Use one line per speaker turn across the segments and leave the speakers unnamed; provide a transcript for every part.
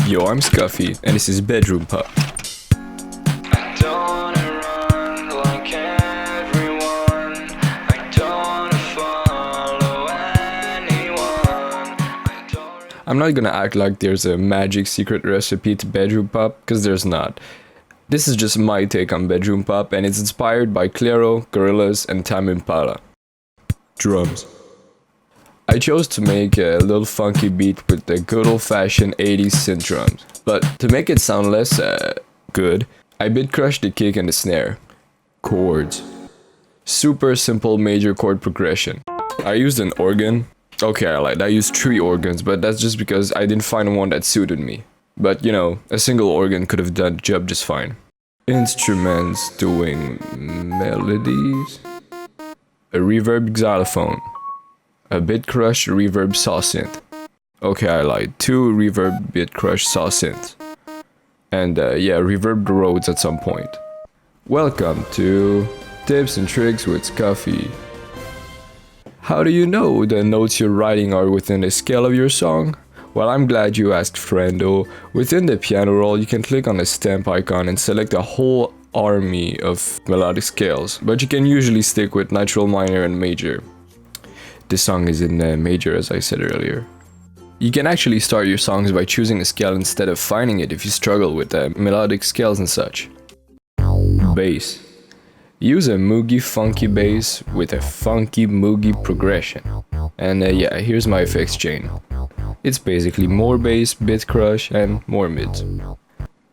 Yo, I'm Scuffy, and this is Bedroom Pop. I'm not gonna act like there's a magic secret recipe to bedroom pop, cause there's not. This is just my take on bedroom pop, and it's inspired by Clairo, Gorillaz, and Tame Impala. Drums. I chose to make a little funky beat with the good old-fashioned 80s synth drums, but to make it sound less good, I bit crushed the kick and the snare. Chords. Super simple major chord progression. I used an organ. Okay, I lied. I used 3 organs, but that's just because I didn't find one that suited me. But you know, a single organ could have done the job just fine. Instruments doing melodies. A reverb xylophone. A bit crush reverb saw synth. Okay, I lied. 2 reverb bit crush saw synths. And yeah, reverb the Rhodes at some point. Welcome to Tips and Tricks with Scuffy. How do you know the notes you're writing are within the scale of your song? Well, I'm glad you asked, friendo. Within the piano roll, you can click on the stamp icon and select a whole army of melodic scales, but you can usually stick with natural minor and major. This song is in major, as I said earlier. You can actually start your songs by choosing a scale instead of finding it if you struggle with melodic scales and such. Bass. Use a moogie funky bass with a funky moogie progression. And yeah, here's my effects chain. It's basically more bass, bit crush, and more mids.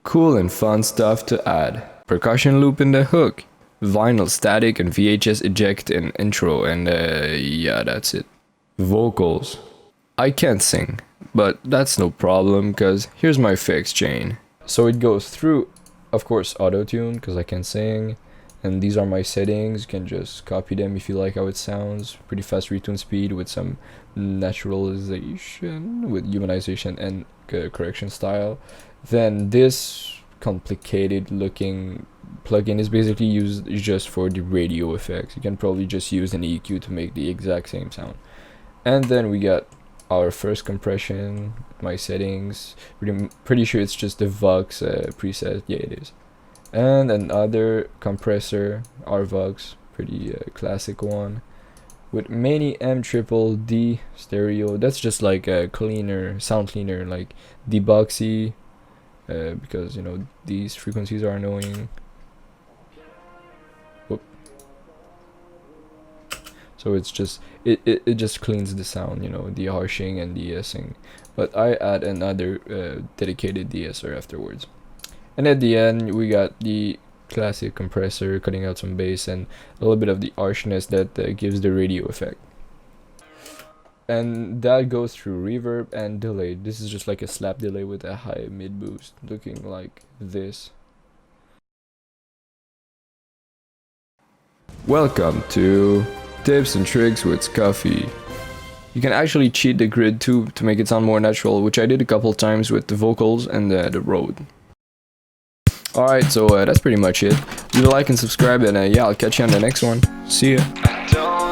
Cool and fun stuff to add. Percussion loop in the hook. Vinyl static and VHS eject in intro, and yeah, that's it. Vocals. I can't sing, but that's no problem, cause here's my effects chain. So it goes through, of course, auto-tune, cause I can sing. And these are my settings. You can just copy them if you like how it sounds. Pretty fast retune speed with some naturalization, with humanization and correction style. Then this complicated looking plugin is basically used just for the radio effects. You can probably just use an EQ to make the exact same sound. And then we got our first compression, my settings. Pretty sure it's just the Vox preset. Yeah, it is. And another compressor, RVox, pretty classic one, with many M-triple-D stereo. That's just like a cleaner, sound cleaner, like deboxy, because you know these frequencies are annoying. Whoop. So it's just it just cleans the sound, you know, de-harshing and de-essing. But I add another dedicated de-esser afterwards. And at the end, we got the classic compressor cutting out some bass and a little bit of the harshness that gives the radio effect. And that goes through reverb and delay. This is just like a slap delay with a high mid boost, looking like this. Welcome to Tips and Tricks with Scuffy. You can actually cheat the grid too to make it sound more natural, which I did a couple times with the vocals and the Rode. Alright, so that's pretty much it. Leave a like and subscribe, and yeah, I'll catch you on the next one. See ya.